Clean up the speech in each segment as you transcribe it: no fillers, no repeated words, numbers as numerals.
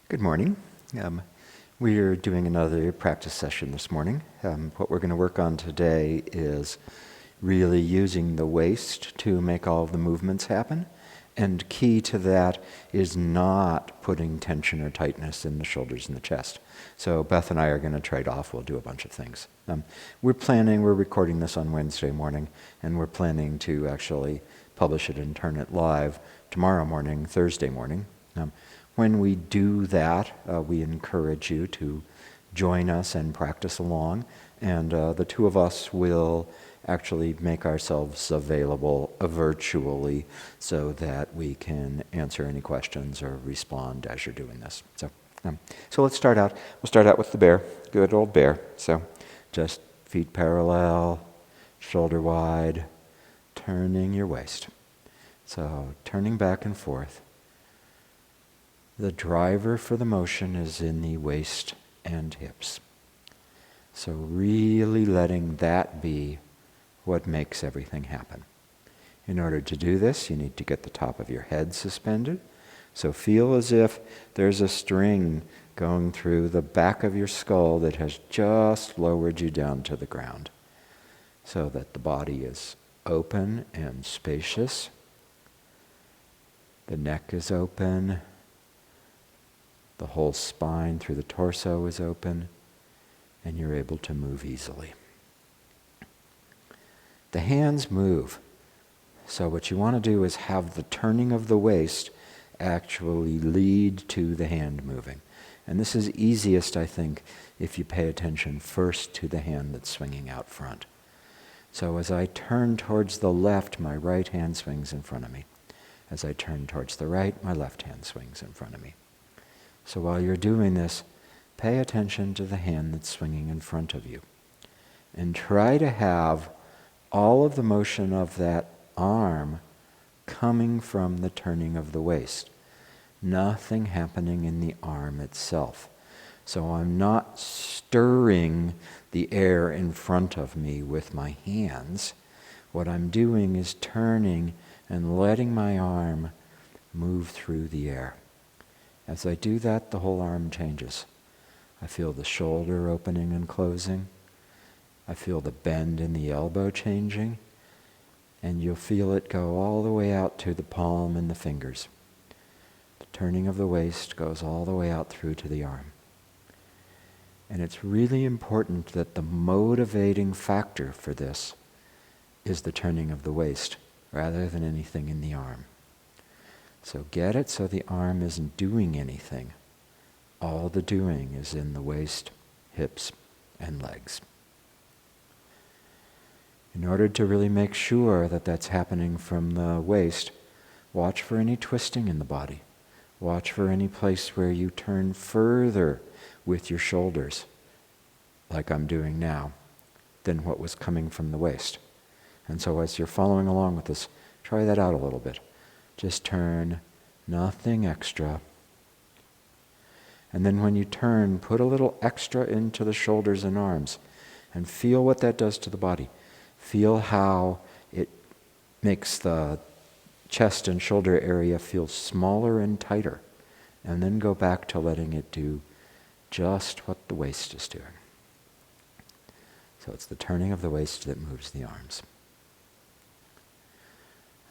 Good morning. We are doing another practice session this morning. What we're going to work on today is really using the waist to make all of the movements happen. And key to that is not putting tension or tightness in the shoulders and the chest. So Beth and I are going to trade off. We'll do a bunch of things. We're recording this on Wednesday morning, and we're planning to actually publish it and turn it live tomorrow morning, Thursday morning. When we do that, we encourage you to join us and practice along, and the two of us will actually make ourselves available virtually so that we can answer any questions or respond as you're doing this. So let's start out. We'll start out with the bear, good old bear. So just feet parallel, shoulder wide, turning your waist. So turning back and forth. The driver for the motion is in the waist and hips. So really letting that be what makes everything happen. In order to do this, you need to get the top of your head suspended. So feel as if there's a string going through the back of your skull that has just lowered you down to the ground, so that the body is open and spacious. The neck is open. The whole spine through the torso is open, and you're able to move easily. The hands move. So what you want to do is have the turning of the waist actually lead to the hand moving. And this is easiest, I think, if you pay attention first to the hand that's swinging out front. So as I turn towards the left, my right hand swings in front of me. As I turn towards the right, my left hand swings in front of me. So while you're doing this, pay attention to the hand that's swinging in front of you. And try to have all of the motion of that arm coming from the turning of the waist. Nothing happening in the arm itself. So I'm not stirring the air in front of me with my hands. What I'm doing is turning and letting my arm move through the air. As I do that, the whole arm changes. I feel the shoulder opening and closing. I feel the bend in the elbow changing. And you'll feel it go all the way out to the palm and the fingers. The turning of the waist goes all the way out through to the arm. And it's really important that the motivating factor for this is the turning of the waist rather than anything in the arm. So get it so the arm isn't doing anything. All the doing is in the waist, hips, and legs. In order to really make sure that that's happening from the waist, watch for any twisting in the body. Watch for any place where you turn further with your shoulders, like I'm doing now, than what was coming from the waist. And so as you're following along with this, try that out a little bit. Just turn, nothing extra. And then when you turn, put a little extra into the shoulders and arms and feel what that does to the body. Feel how it makes the chest and shoulder area feel smaller and tighter. And then go back to letting it do just what the waist is doing. So it's the turning of the waist that moves the arms.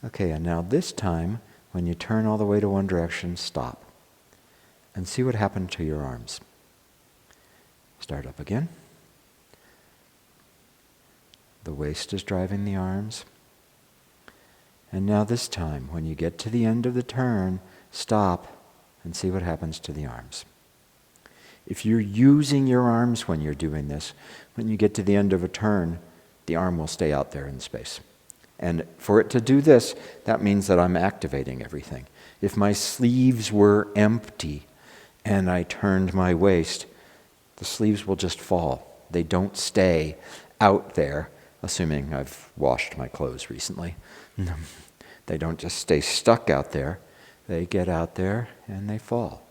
Okay, and now this time, when you turn all the way to one direction, stop. And see what happened to your arms. Start up again. The waist is driving the arms. And now this time, when you get to the end of the turn, stop and see what happens to the arms. If you're using your arms when you're doing this, when you get to the end of a turn, the arm will stay out there in space. And for it to do this, that means that I'm activating everything. If my sleeves were empty and I turned my waist, the sleeves will just fall. They don't stay out there, assuming I've washed my clothes recently. They don't just stay stuck out there. They get out there and they fall.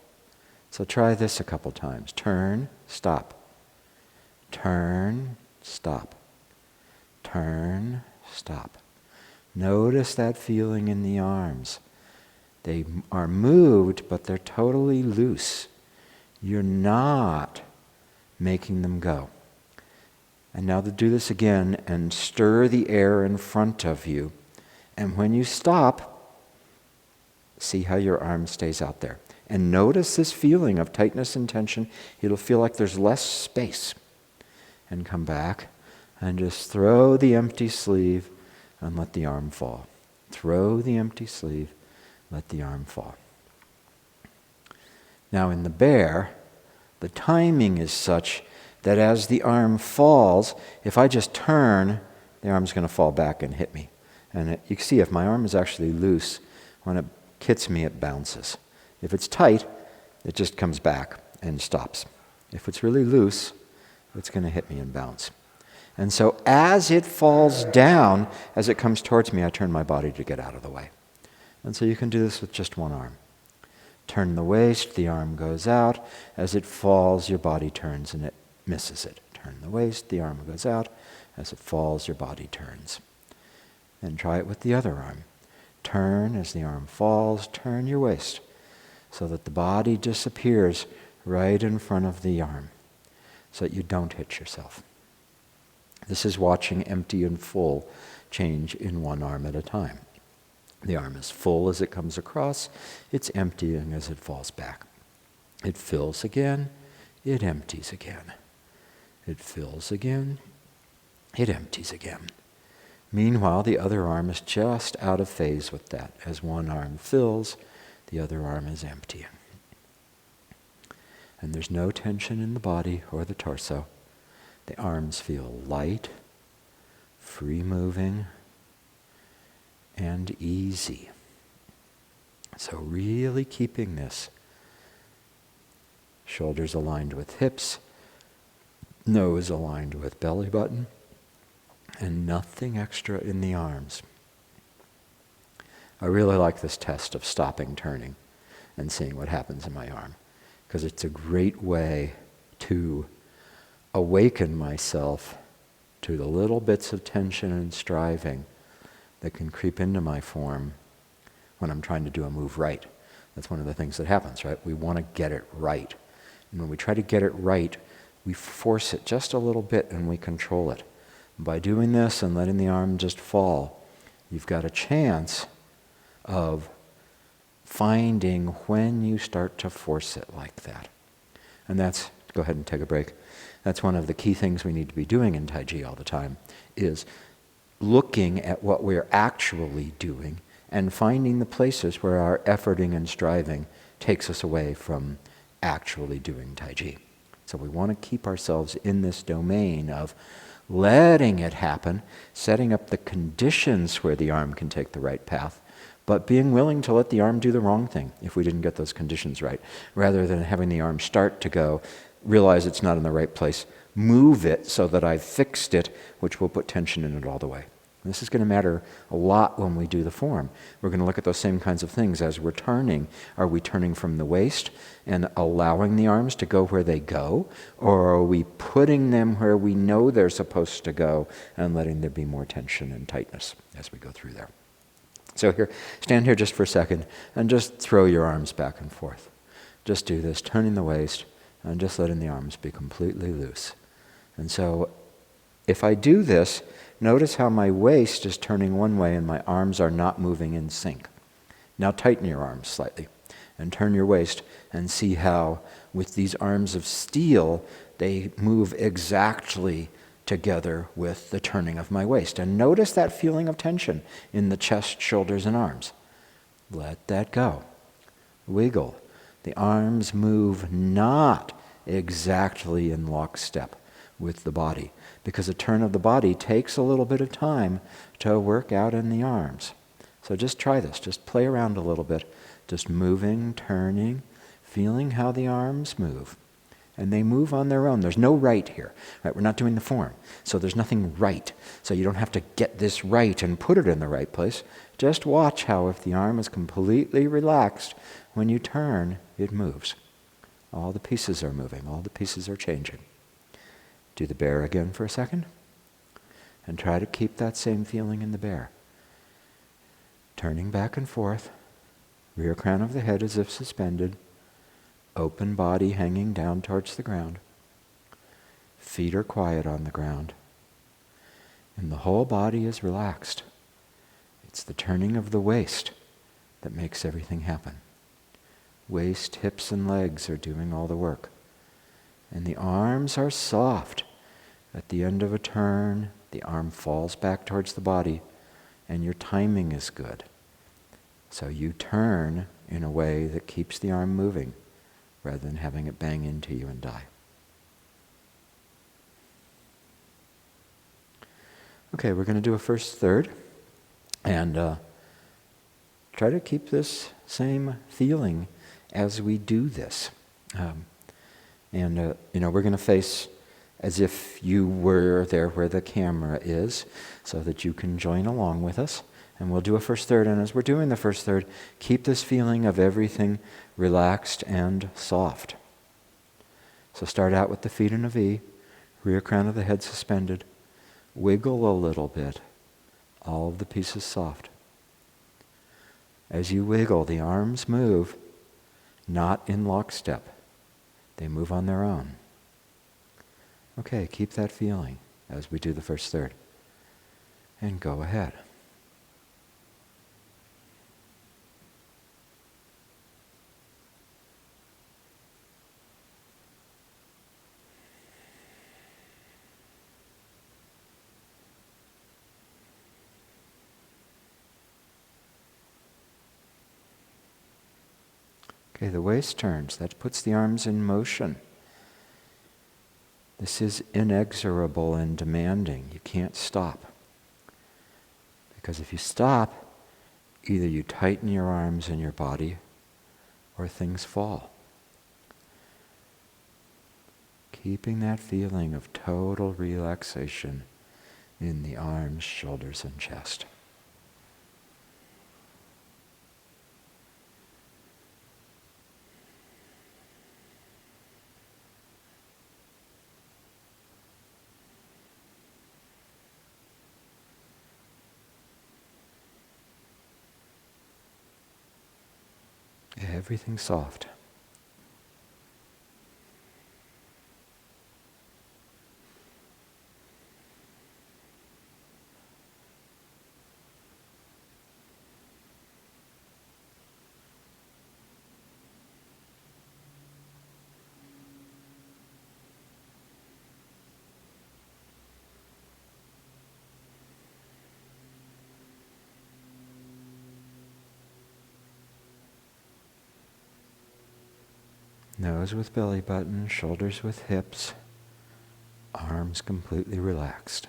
So try this a couple times. Turn, stop. Turn, stop. Turn, stop. Notice that feeling in the arms. They are moved, but they're totally loose. You're not making them go. And now to do this again and stir the air in front of you. And when you stop, see how your arm stays out there. And notice this feeling of tightness and tension. It'll feel like there's less space. And come back and just throw the empty sleeve and let the arm fall. Throw the empty sleeve, let the arm fall. Now in the bear, the timing is such that as the arm falls, if I just turn, the arm's going to fall back and hit me. And you can see if my arm is actually loose, when it hits me, it bounces. If it's tight, it just comes back and stops. If it's really loose, it's going to hit me and bounce. And so as it falls down, as it comes towards me, I turn my body to get out of the way. And so you can do this with just one arm. Turn the waist, the arm goes out. As it falls, your body turns and it misses it. Turn the waist, the arm goes out. As it falls, your body turns. Then try it with the other arm. Turn as the arm falls, turn your waist so that the body disappears right in front of the arm so that you don't hit yourself. This is watching empty and full change in one arm at a time. The arm is full as it comes across. It's emptying as it falls back. It fills again. It empties again. It fills again. It empties again. Meanwhile, the other arm is just out of phase with that. As one arm fills, the other arm is emptying. And there's no tension in the body or the torso. The arms feel light, free-moving, and easy. So really keeping this. Shoulders aligned with hips, nose aligned with belly button, and nothing extra in the arms. I really like this test of stopping turning and seeing what happens in my arm, because it's a great way to awaken myself to the little bits of tension and striving that can creep into my form when I'm trying to do a move right. That's one of the things that happens, right? We want to get it right. And when we try to get it right, we force it just a little bit and we control it. By doing this and letting the arm just fall, you've got a chance of finding when you start to force it like that. And that's, go ahead and take a break. That's one of the key things we need to be doing in Tai Chi all the time, is looking at what we're actually doing and finding the places where our efforting and striving takes us away from actually doing Tai Chi. So we want to keep ourselves in this domain of letting it happen, setting up the conditions where the arm can take the right path, but being willing to let the arm do the wrong thing if we didn't get those conditions right, rather than having the arm start to go, realize it's not in the right place, move it so that I've fixed it, which will put tension in it all the way. And this is going to matter a lot when we do the form. We're going to look at those same kinds of things as we're turning. Are we turning from the waist and allowing the arms to go where they go? Or are we putting them where we know they're supposed to go and letting there be more tension and tightness as we go through there? So here, stand here just for a second and just throw your arms back and forth. Just do this, turning the waist and just letting the arms be completely loose. And so if I do this, notice how my waist is turning one way and my arms are not moving in sync. Now tighten your arms slightly and turn your waist and see how with these arms of steel, they move exactly together with the turning of my waist. And notice that feeling of tension in the chest, shoulders, and arms. Let that go. Wiggle. The arms move not exactly in lockstep with the body, because a turn of the body takes a little bit of time to work out in the arms. So just try this. Just play around a little bit. Just moving, turning, feeling how the arms move. And they move on their own. There's no right here. Right? We're not doing the form. So there's nothing right. So you don't have to get this right and put it in the right place. Just watch how if the arm is completely relaxed, when you turn, it moves. All the pieces are moving. All the pieces are changing. Do the bear again for a second. And try to keep that same feeling in the bear. Turning back and forth. Rear crown of the head as if suspended. Open body hanging down towards the ground. Feet are quiet on the ground. And the whole body is relaxed. It's the turning of the waist that makes everything happen. Waist, hips, and legs are doing all the work. And the arms are soft. At the end of a turn, the arm falls back towards the body, and your timing is good. So you turn in a way that keeps the arm moving, rather than having it bang into you and die. Okay, we're going to do a first third, and try to keep this same feeling as we do this. We're going to face as if you were there where the camera is, so that you can join along with us. And we'll do a first third, and as we're doing the first third, keep this feeling of everything relaxed and soft. So start out with the feet in a V, rear crown of the head suspended. Wiggle a little bit, all of the pieces soft. As you wiggle, the arms move, not in lockstep. They move on their own. Okay, keep that feeling as we do the first third. And go ahead. Okay, the waist turns. That puts the arms in motion. This is inexorable and demanding. You can't stop. Because if you stop, either you tighten your arms and your body, or things fall. Keeping that feeling of total relaxation in the arms, shoulders, and chest. Everything soft. Nose with belly button, shoulders with hips, arms completely relaxed.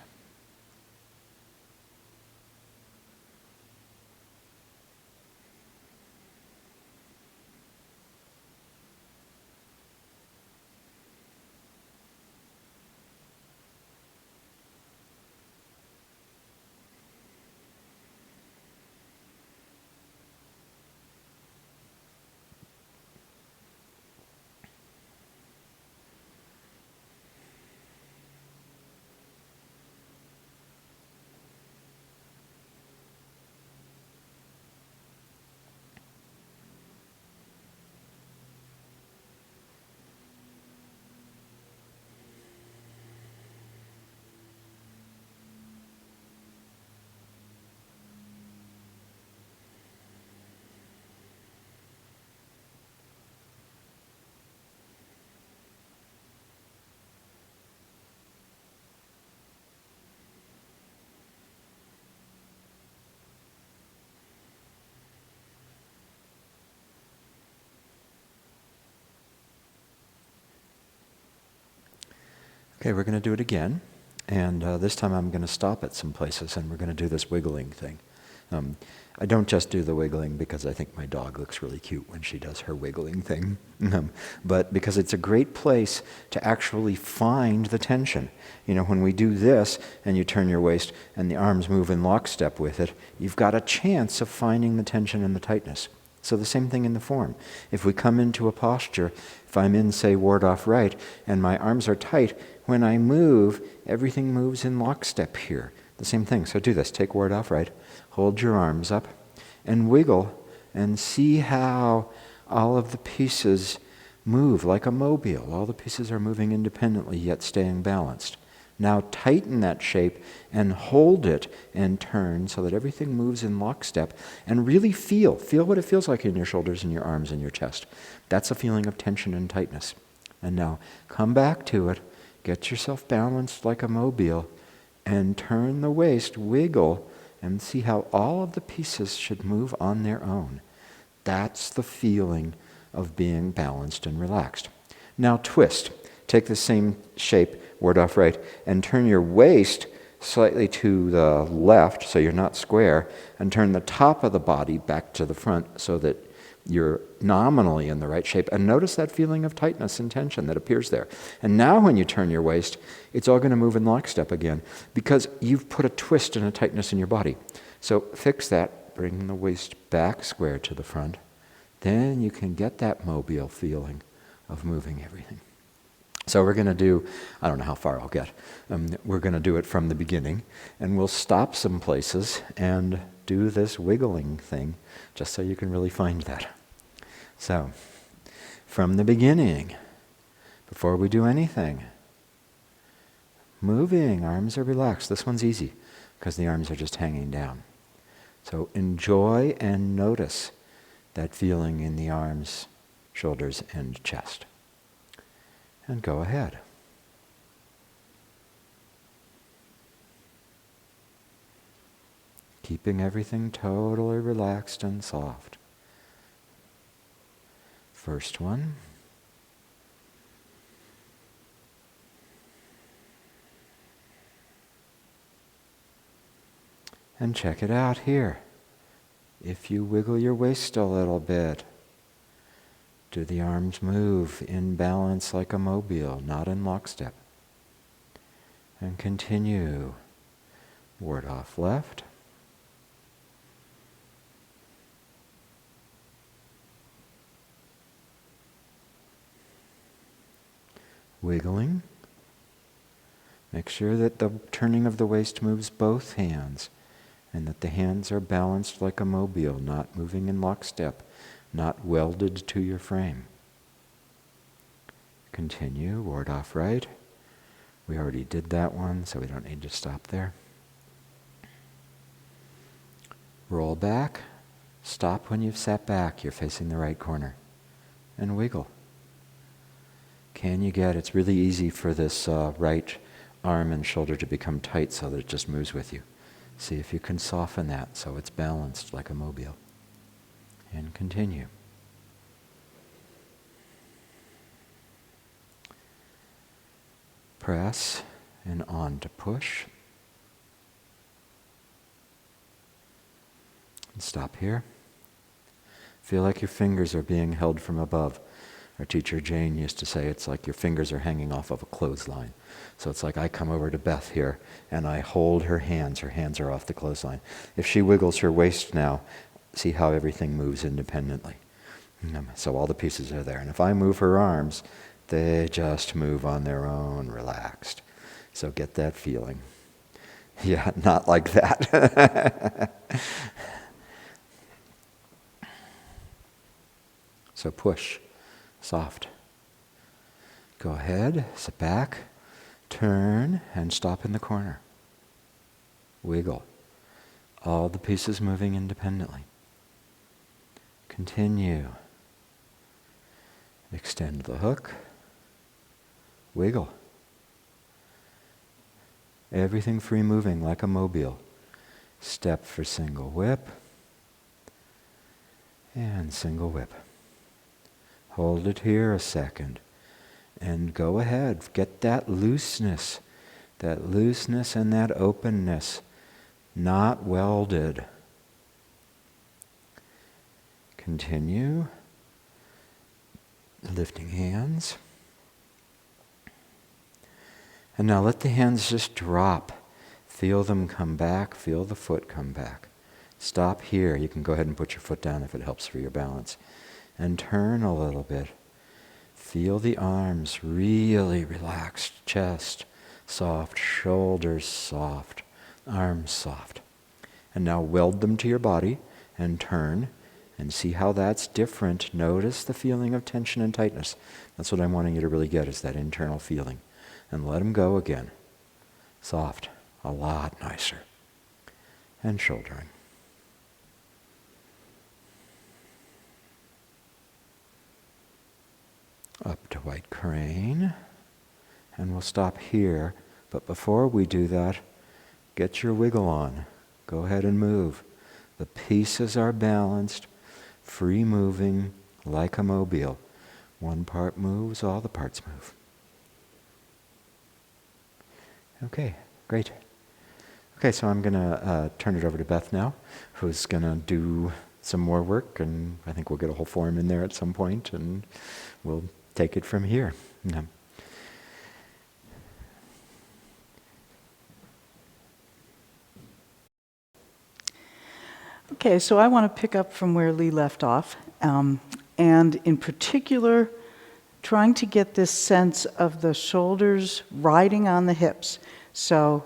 Okay, we're going to do it again, and this time I'm going to stop at some places, and we're going to do this wiggling thing. I don't just do the wiggling because I think my dog looks really cute when she does her wiggling thing, but because it's a great place to actually find the tension. You know, when we do this, and you turn your waist, and the arms move in lockstep with it, you've got a chance of finding the tension and the tightness. So the same thing in the form. If we come into a posture, if I'm in, say, ward off right, and my arms are tight, when I move, everything moves in lockstep here. The same thing. So do this. Take ward off right. Hold your arms up and wiggle and see how all of the pieces Move like a mobile. All the pieces are moving independently, yet staying balanced. Now tighten that shape and hold it and turn so that everything moves in lockstep, and really feel what it feels like in your shoulders and your arms and your chest. That's a feeling of tension and tightness. And now come back to it, get yourself balanced like a mobile, and turn the waist, wiggle, and see how all of the pieces should move on their own. That's the feeling of being balanced and relaxed. Now twist. Take the same shape, ward off right, and turn your waist slightly to the left so you're not square, and turn the top of the body back to the front so that you're nominally in the right shape. And notice that feeling of tightness and tension that appears there. And now when you turn your waist, it's all going to move in lockstep again because you've put a twist and a tightness in your body. So fix that, bring the waist back square to the front. Then you can get that mobile feeling of moving everything. So we're going to do, I don't know how far I'll get, we're going to do it from the beginning, and we'll stop some places and do this wiggling thing, just so you can really find that. So, from the beginning, before we do anything, moving, arms are relaxed. This one's easy, because the arms are just hanging down. So enjoy and notice that feeling in the arms, shoulders, and chest. And go ahead. Keeping everything totally relaxed and soft. First one. And check it out here. If you wiggle your waist a little bit, do the arms move in balance like a mobile, not in lockstep? And continue. Ward off left. Wiggling. Make sure that the turning of the waist moves both hands, and that the hands are balanced like a mobile, not moving in lockstep, not welded to your frame. Continue, ward off right. We already did that one, so we don't need to stop there. Roll back. Stop when you've sat back. You're facing the right corner. And wiggle. Can you get, it's really easy for this right arm and shoulder to become tight so that it just moves with you. See if you can soften that so it's balanced like a mobile. And continue. Press and on to push. And stop here. Feel like your fingers are being held from above. Our teacher Jane used to say it's like your fingers are hanging off of a clothesline. So it's like I come over to Beth here and I hold her hands are off the clothesline. If she wiggles her waist now, see how everything moves independently. So all the pieces are there. And if I move her arms, they just move on their own, relaxed. So get that feeling. Yeah, not like that. So push, soft. Go ahead, sit back, turn, and stop in the corner. Wiggle. All the pieces moving independently. Continue. Extend the hook. Wiggle. Everything free moving like a mobile. Step for single whip. And single whip. Hold it here a second. And go ahead. Get that looseness. That looseness and that openness. Not welded. Continue. Lifting hands. And now let the hands just drop. Feel them come back. Feel the foot come back. Stop here. You can go ahead and put your foot down if it helps for your balance. And turn a little bit. Feel the arms really relaxed. Chest soft. Shoulders soft. Arms soft. And now weld them to your body and turn And see how that's different. Notice the feeling of tension and tightness. That's what I'm wanting you to really get, is that internal feeling. And let them go again. Soft. A lot nicer. And shouldering. Up to white crane. And we'll stop here. But before we do that, get your wiggle on. Go ahead and move. The pieces are balanced. Free moving like a mobile. One part moves, all the parts move. Okay, great. Okay, so I'm going to turn it over to Beth now, who's going to do some more work, and I think we'll get a whole form in there at some point, and we'll take it from here. Yeah. Okay, so I want to pick up from where Lee left off, and in particular, trying to get this sense of the shoulders riding on the hips. So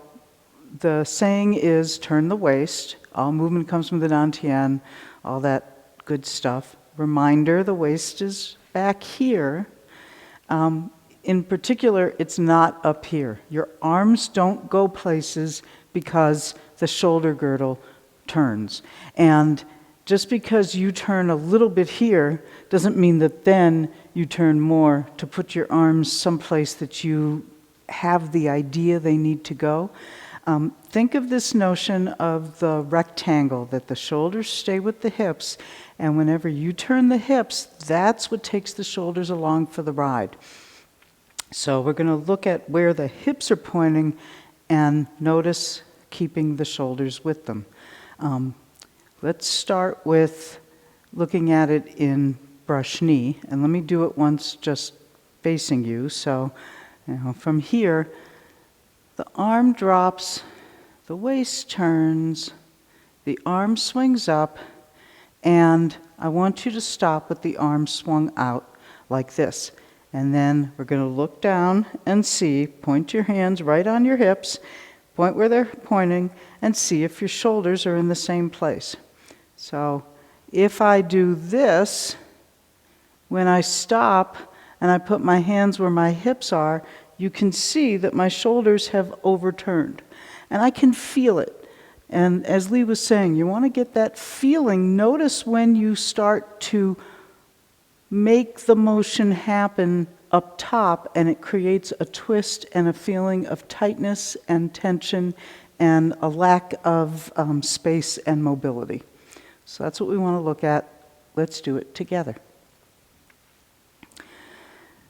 the saying is, turn the waist. All movement comes from the dantian, all that good stuff. Reminder, the waist is back here. In particular, it's not up here. Your arms don't go places because the shoulder girdle turns. And just because you turn a little bit here doesn't mean that then you turn more to put your arms someplace that you have the idea they need to go. Think of this notion of the rectangle, that the shoulders stay with the hips, and whenever you turn the hips, that's what takes the shoulders along for the ride. So we're going to look at where the hips are pointing and notice keeping the shoulders with them. Let's start with looking at it in brush knee, and let me do it once just facing you. So, from here, the arm drops, the waist turns, the arm swings up, and I want you to stop with the arm swung out like this. And then we're going to look down and see, point your hands right on your hips, point where they're pointing, and see if your shoulders are in the same place. So if I do this, when I stop and I put my hands where my hips are, you can see that my shoulders have overturned. And I can feel it. And as Lee was saying, you want to get that feeling. Notice when you start to make the motion happen up top, and it creates a twist and a feeling of tightness and tension and a lack of space and mobility. So that's what we want to look at. Let's do it together.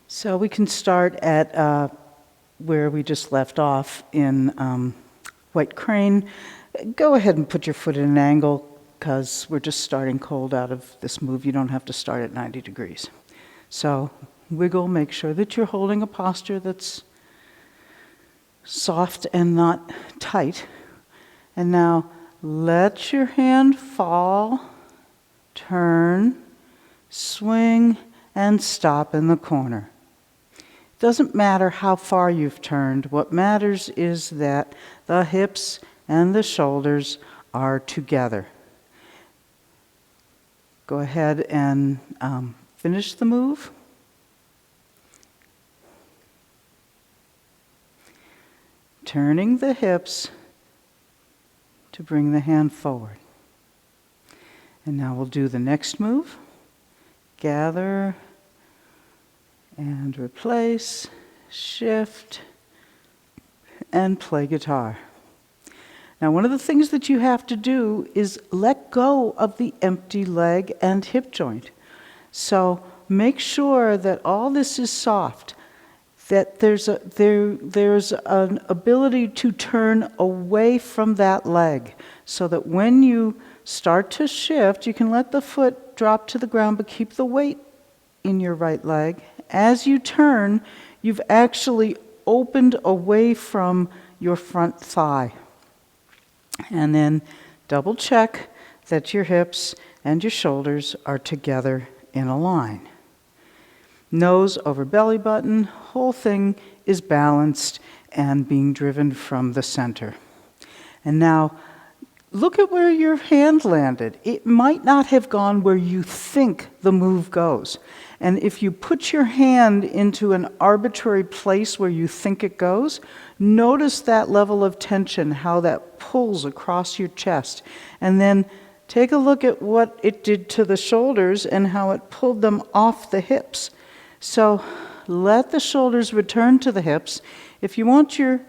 So we can start at where we just left off in white crane. Go ahead and put your foot at an angle, because we're just starting cold out of this move. You don't have to start at 90 degrees. So wiggle, make sure that you're holding a posture that's soft and not tight. And now let your hand fall, turn, swing, and stop in the corner. It doesn't matter how far you've turned. What matters is that the hips and the shoulders are together. Go ahead and finish the move. Turning the hips to bring the hand forward. And now we'll do the next move. Gather and replace, shift, and play guitar. Now, one of the things that you have to do is let go of the empty leg and hip joint. So make sure that all this is soft, that there's an ability to turn away from that leg, so that when you start to shift, you can let the foot drop to the ground, but keep the weight in your right leg. As you turn, you've actually opened away from your front thigh. And then double check that your hips and your shoulders are together in a line. Nose over belly button, whole thing is balanced and being driven from the center. And now look at where your hand landed. It might not have gone where you think the move goes. And if you put your hand into an arbitrary place where you think it goes, notice that level of tension, how that pulls across your chest. And then take a look at what it did to the shoulders and how it pulled them off the hips. So let the shoulders return to the hips. If you want your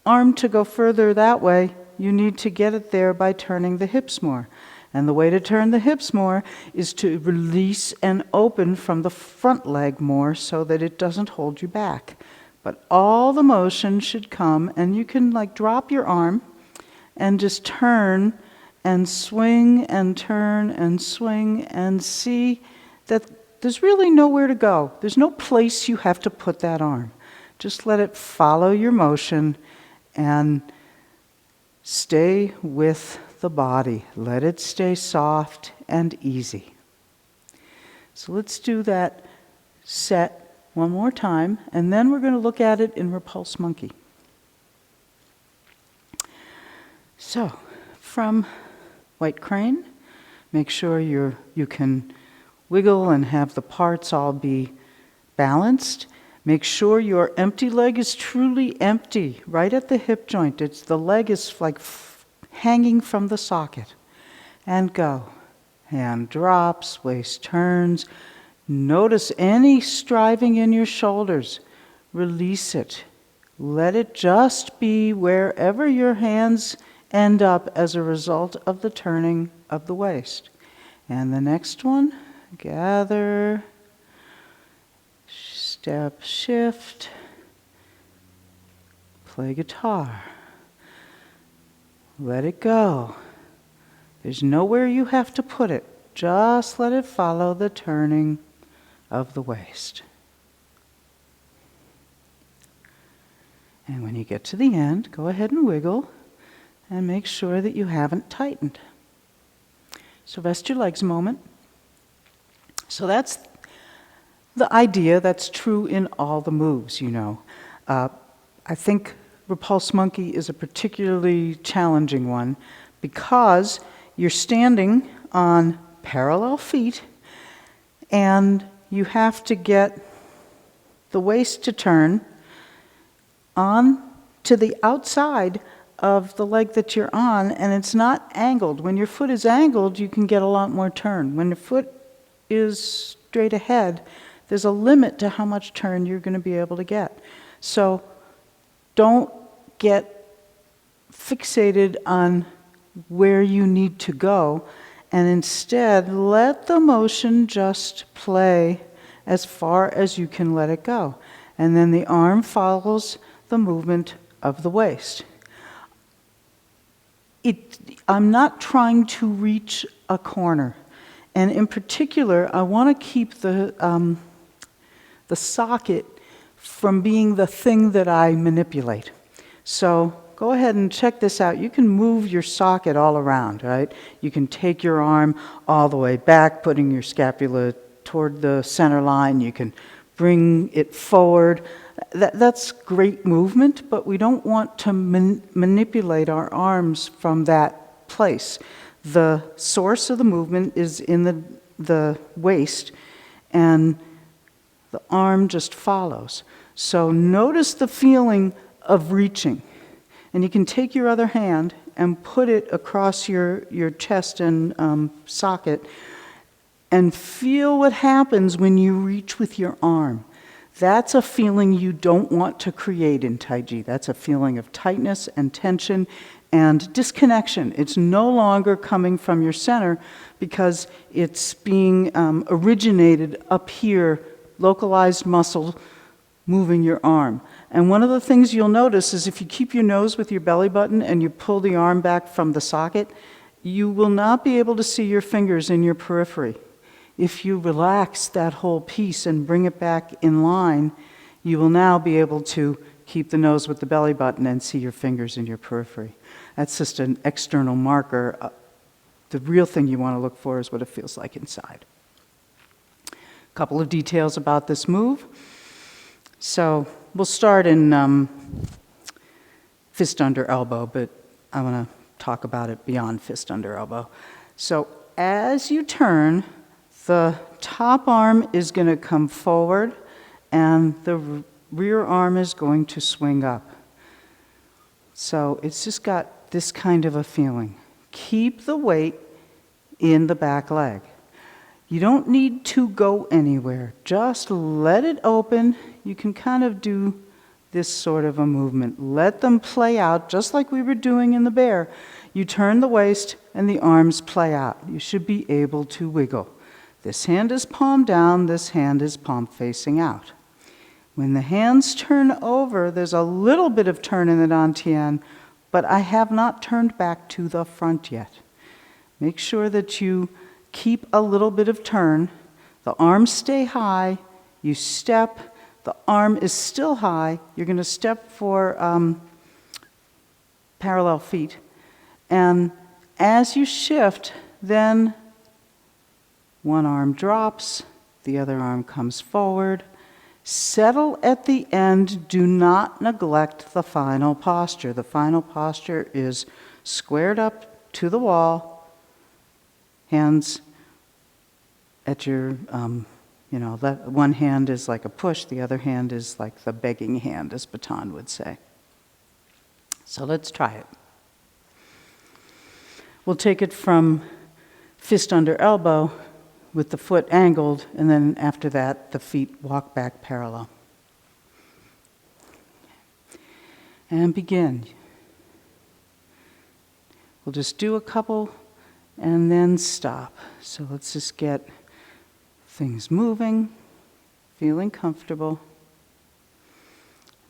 arm to go further that way, you need to get it there by turning the hips more. And the way to turn the hips more is to release and open from the front leg more so that it doesn't hold you back. But all the motion should come, and you can like drop your arm and just turn and swing and turn and swing and see that there's really nowhere to go. There's no place you have to put that arm. Just let it follow your motion and stay with the body. Let it stay soft and easy. So let's do that set one more time, and then we're going to look at it in Repulse Monkey. So, from White Crane, make sure you can wiggle and have the parts all be balanced. Make sure your empty leg is truly empty, right at the hip joint. The leg is like hanging from the socket. And go. Hand drops, waist turns. Notice any striving in your shoulders. Release it. Let it just be wherever your hands end up as a result of the turning of the waist. And the next one, gather, step, shift, play guitar. Let it go. There's nowhere you have to put it. Just let it follow the turning of the waist. And when you get to the end, go ahead and wiggle and make sure that you haven't tightened. So rest your legs a moment. So that's the idea. That's true in all the moves, you know. I think Repulse Monkey is a particularly challenging one because you're standing on parallel feet and you have to get the waist to turn on to the outside of the leg that you're on, and it's not angled. When your foot is angled, you can get a lot more turn. When the foot is straight ahead, there's a limit to how much turn you're going to be able to get. So don't get fixated on where you need to go, and instead let the motion just play as far as you can let it go. And then the arm follows the movement of the waist. I'm not trying to reach a corner. And in particular, I want to keep the socket from being the thing that I manipulate. So go ahead and check this out. You can move your socket all around, right? You can take your arm all the way back, putting your scapula toward the center line. You can bring it forward. That's great movement, but we don't want to manipulate our arms from that place. The source of the movement is in the waist, and the arm just follows. So notice the feeling of reaching. And you can take your other hand and put it across your chest and socket and feel what happens when you reach with your arm. That's a feeling you don't want to create in Tai Chi. That's a feeling of tightness and tension and disconnection. It's no longer coming from your center because it's being originated up here, localized muscle moving your arm. And one of the things you'll notice is if you keep your nose with your belly button and you pull the arm back from the socket, you will not be able to see your fingers in your periphery. If you relax that whole piece and bring it back in line, you will now be able to keep the nose with the belly button and see your fingers in your periphery. That's just an external marker. The real thing you want to look for is what it feels like inside. A couple of details about this move. So we'll start in fist under elbow, but I want to talk about it beyond fist under elbow. So as you turn, the top arm is going to come forward and the rear arm is going to swing up. So it's just got this kind of a feeling. Keep the weight in the back leg. You don't need to go anywhere. Just let it open. You can kind of do this sort of a movement. Let them play out just like we were doing in the bear. You turn the waist and the arms play out. You should be able to wiggle. This hand is palm down, this hand is palm facing out. When the hands turn over, there's a little bit of turn in the dantian, but I have not turned back to the front yet. Make sure that you keep a little bit of turn. The arms stay high. You step. The arm is still high. You're going to step for parallel feet. And as you shift, then one arm drops, the other arm comes forward. Settle at the end. Do not neglect the final posture. The final posture is squared up to the wall, hands at your, one hand is like a push, the other hand is like the begging hand, as Baton would say. So let's try it. We'll take it from fist under elbow with the foot angled, and then after that, the feet walk back parallel. And begin. We'll just do a couple and then stop. So let's just get things moving, feeling comfortable.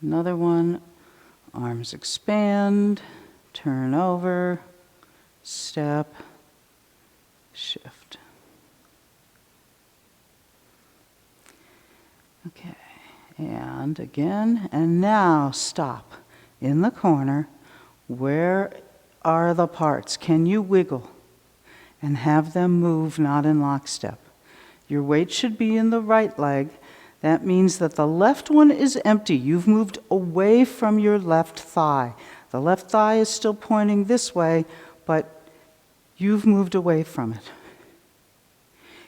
Another one, arms expand, turn over, step, shift. Okay, and again, and now stop. In the corner, where are the parts? Can you wiggle and have them move, not in lockstep? Your weight should be in the right leg. That means that the left one is empty. You've moved away from your left thigh. The left thigh is still pointing this way, but you've moved away from it.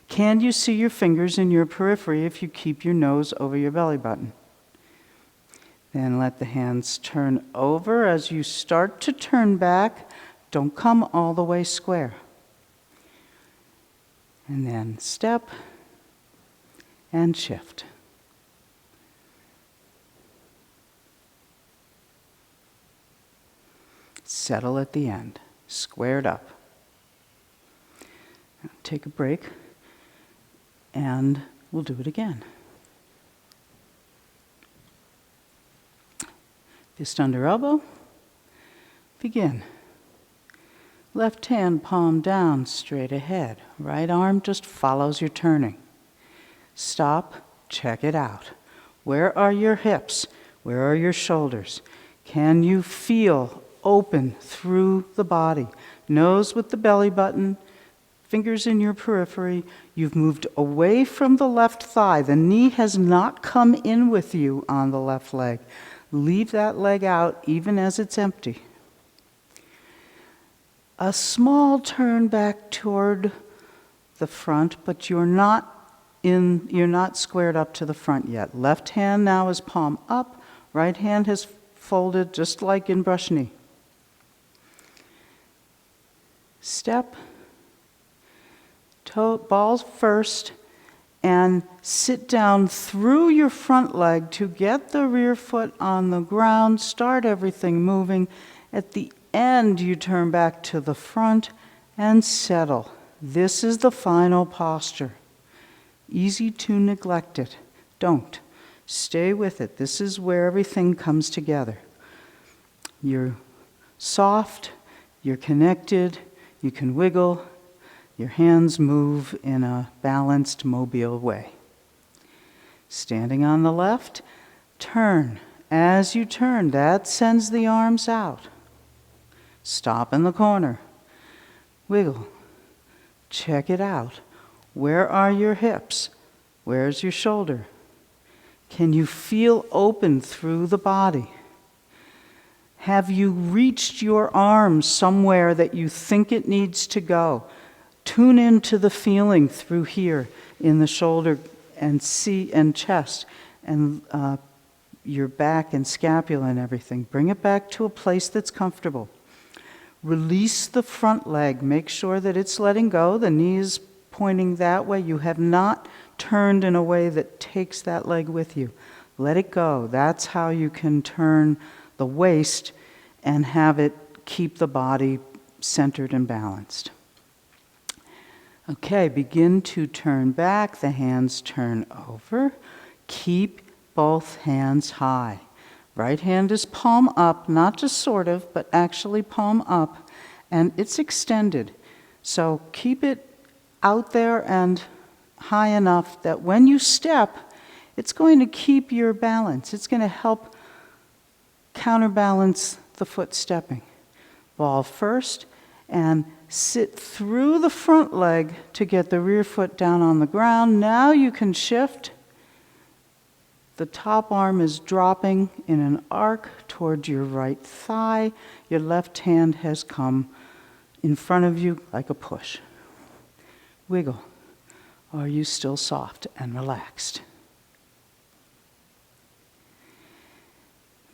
Can you see your fingers in your periphery if you keep your nose over your belly button? Then let the hands turn over. As you start to turn back, don't come all the way square. And then step and shift. Settle at the end, squared up. Take a break, and we'll do it again. Fist under elbow, begin. Left hand palm down, straight ahead. Right arm just follows your turning. Stop, check it out. Where are your hips? Where are your shoulders? Can you feel open through the body? Nose with the belly button, fingers in your periphery. You've moved away from the left thigh. The knee has not come in with you on the left leg. Leave that leg out even as it's empty. A small turn back toward the front, but you're not squared up to the front yet. Left hand now is palm up, right hand has folded just like in brush knee. Step, toe, balls first, and sit down through your front leg to get the rear foot on the ground, start everything moving. At the end, you turn back to the front and settle. This is the final posture. Easy to neglect it. Don't. Stay with it. This is where everything comes together. You're soft, you're connected, you can wiggle, your hands move in a balanced, mobile way. Standing on the left, turn. As you turn, that sends the arms out. Stop in the corner. Wiggle. Check it out. Where are your hips? Where's your shoulder? Can you feel open through the body? Have you reached your arm somewhere that you think it needs to go? Tune into the feeling through here in the shoulder and chest and your back and scapula and everything. Bring it back to a place that's comfortable. Release the front leg. Make sure that it's letting go. The knee is pointing that way. You have not turned in a way that takes that leg with you. Let it go. That's how you can turn the waist and have it keep the body centered and balanced. Okay, begin to turn back. The hands turn over. Keep both hands high. Right hand is palm up, not just sort of, but actually palm up, and it's extended. So keep it out there and high enough that when you step, it's going to keep your balance. It's going to help counterbalance the foot stepping. Ball first, and sit through the front leg to get the rear foot down on the ground. Now you can shift. The top arm is dropping in an arc towards your right thigh. Your left hand has come in front of you like a push. Wiggle. Are you still soft and relaxed?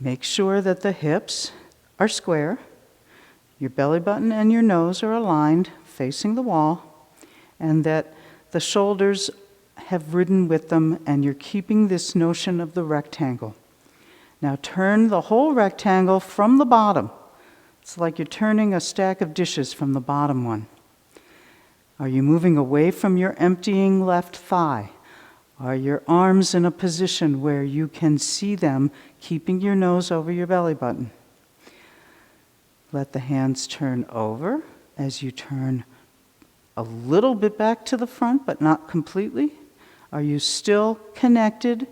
Make sure that the hips are square. Your belly button and your nose are aligned, facing the wall, and that the shoulders have ridden with them, and you're keeping this notion of the rectangle. Now turn the whole rectangle from the bottom. It's like you're turning a stack of dishes from the bottom one. Are you moving away from your emptying left thigh? Are your arms in a position where you can see them, keeping your nose over your belly button? Let the hands turn over as you turn a little bit back to the front, but not completely. Are you still connected?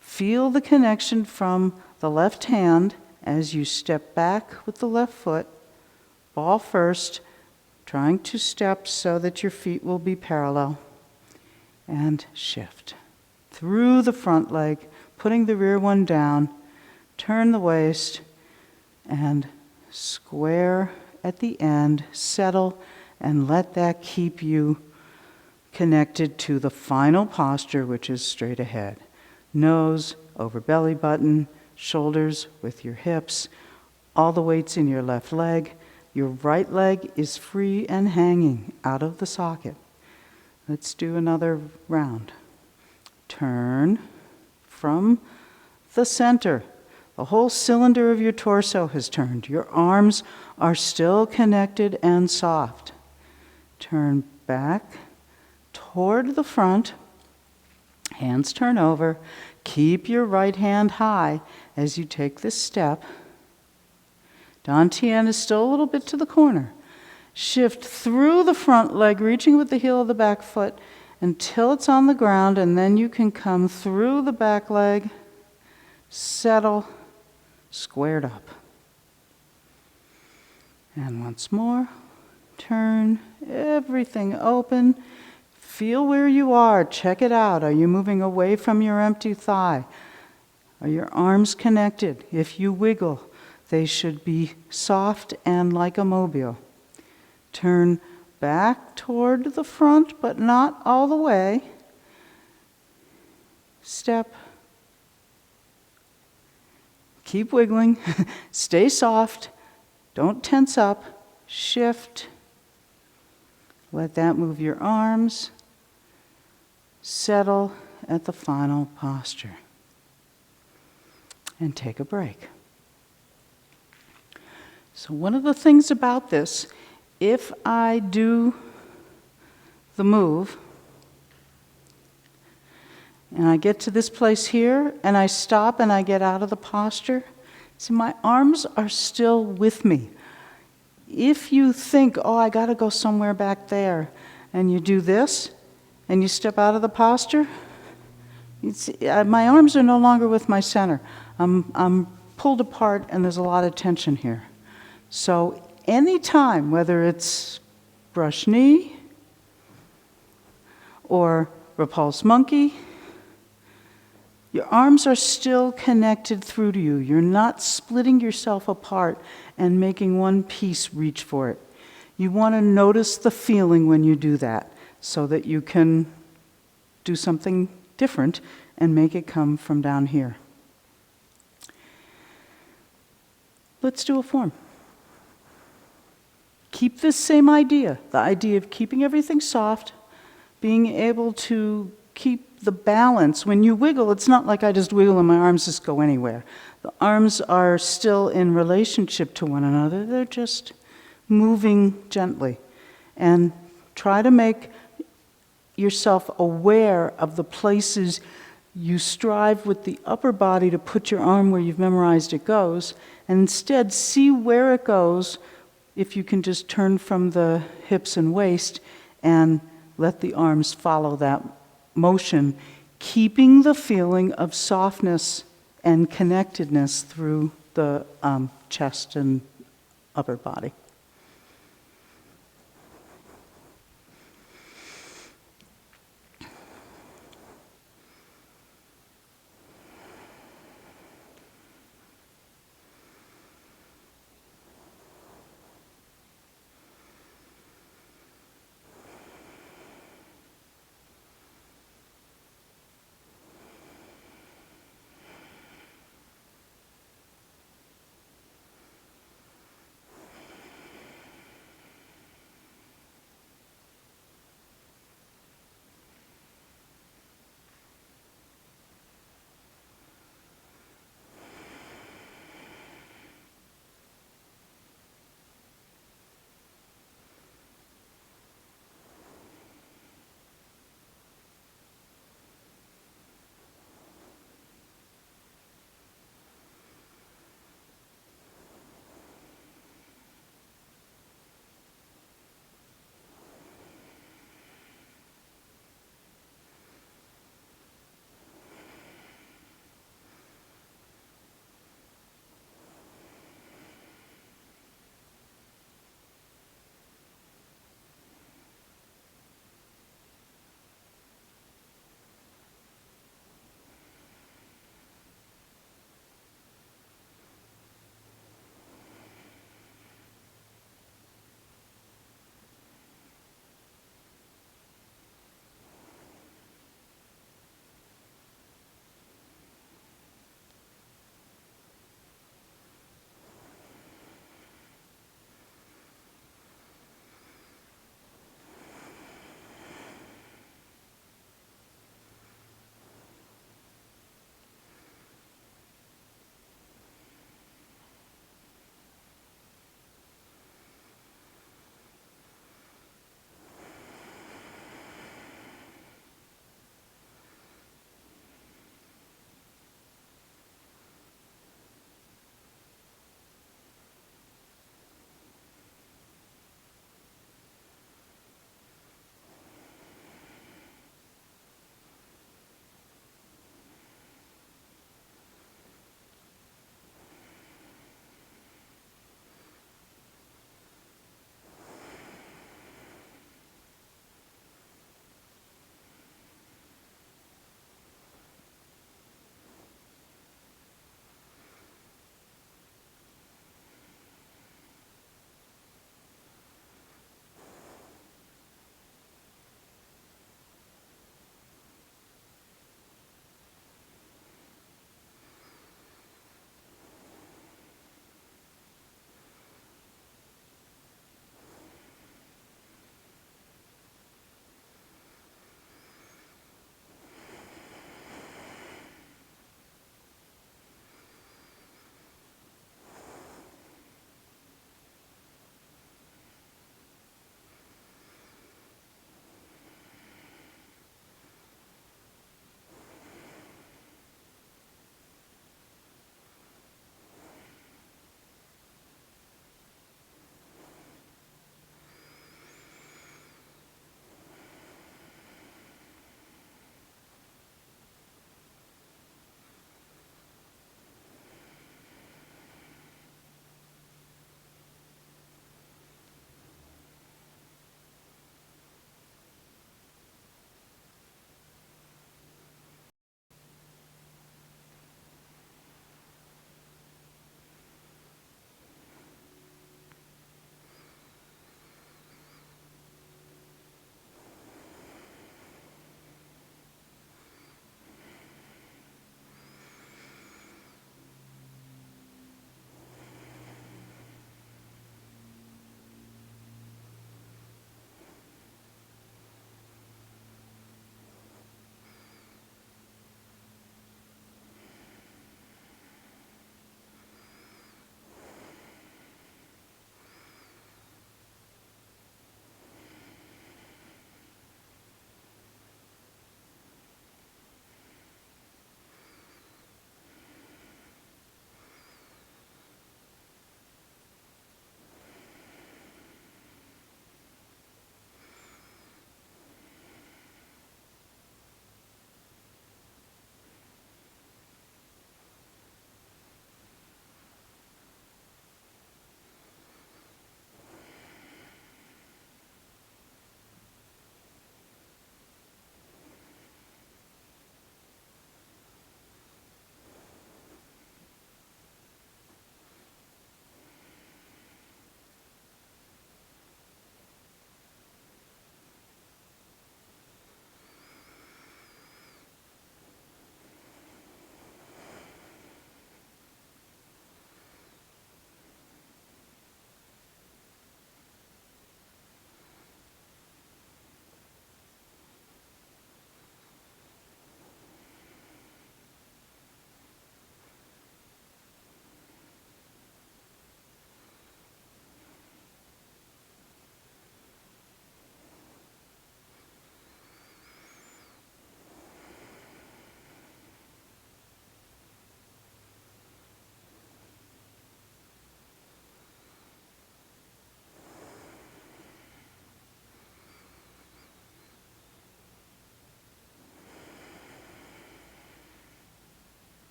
Feel the connection from the left hand as you step back with the left foot, ball first, trying to step so that your feet will be parallel, and shift. Through the front leg, putting the rear one down, turn the waist, and square at the end, settle, and let that keep you connected to the final posture, which is straight ahead. Nose over belly button, shoulders with your hips, all the weights in your left leg. Your right leg is free and hanging out of the socket. Let's do another round. Turn from the center. The whole cylinder of your torso has turned. Your arms are still connected and soft. Turn back toward the front. Hands turn over. Keep your right hand high as you take this step. Dantian is still a little bit to the corner. Shift through the front leg, reaching with the heel of the back foot until it's on the ground, and then you can come through the back leg, settle, squared up. And once more, turn everything open. Feel where you are. Check it out. Are you moving away from your empty thigh? Are your arms connected? If you wiggle, they should be soft and like a mobile. Turn back toward the front, but not all the way. Step. Keep wiggling. Stay soft. Don't tense up. Shift. Let that move your arms. Settle at the final posture. And take a break. So one of the things about this, if I do the move, and I get to this place here, and I stop and I get out of the posture, see, my arms are still with me. If you think, oh, I got to go somewhere back there, and you do this, and you step out of the posture, my arms are no longer with my center. I'm pulled apart, and there's a lot of tension here. So any time, whether it's brush knee or repulse monkey Your arms are still connected through to you. You're not splitting yourself apart and making one piece reach for it. You want to notice the feeling when you do that so that you can do something different and make it come from down here. Let's do a form. Keep this same idea, the idea of keeping everything soft, being able to keep the balance. When you wiggle, it's not like I just wiggle and my arms just go anywhere. The arms are still in relationship to one another. They're just moving gently. And try to make yourself aware of the places you strive with the upper body to put your arm where you've memorized it goes, and instead see where it goes if you can just turn from the hips and waist and let the arms follow that motion, keeping the feeling of softness and connectedness through the chest and upper body.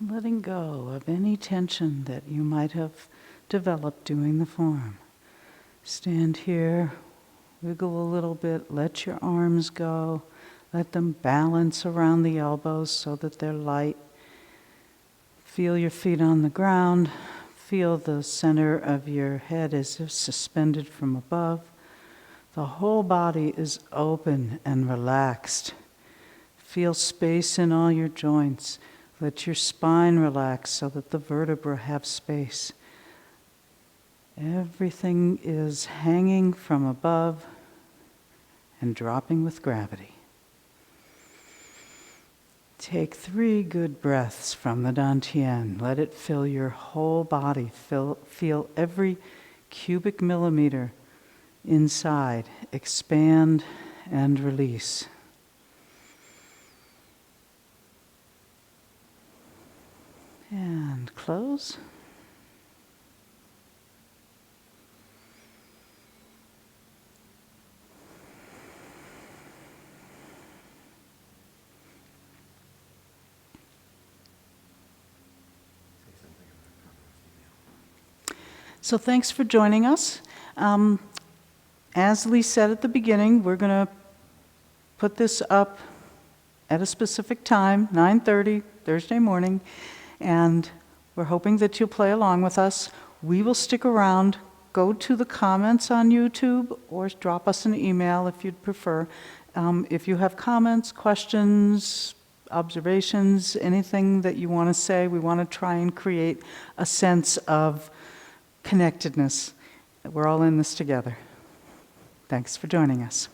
letting go of any tension that you might have developed doing the form. Stand here, wiggle a little bit, let your arms go, let them balance around the elbows so that they're light. Feel your feet on the ground, feel the center of your head as if suspended from above. The whole body is open and relaxed. Feel space in all your joints. Let your spine relax so that the vertebrae have space. Everything is hanging from above and dropping with gravity. Take 3 good breaths from the Dantian. Let it fill your whole body. Feel every cubic millimeter inside. Expand and release. And close. So thanks for joining us. As Lee said at the beginning, we're going to put this up at a specific time, 9:30 Thursday morning, and we're hoping that you'll play along with us. We will stick around. Go to the comments on YouTube or drop us an email if you'd prefer. If you have comments, questions, observations, anything that you want to say, we want to try and create a sense of connectedness. We're all in this together. Thanks for joining us.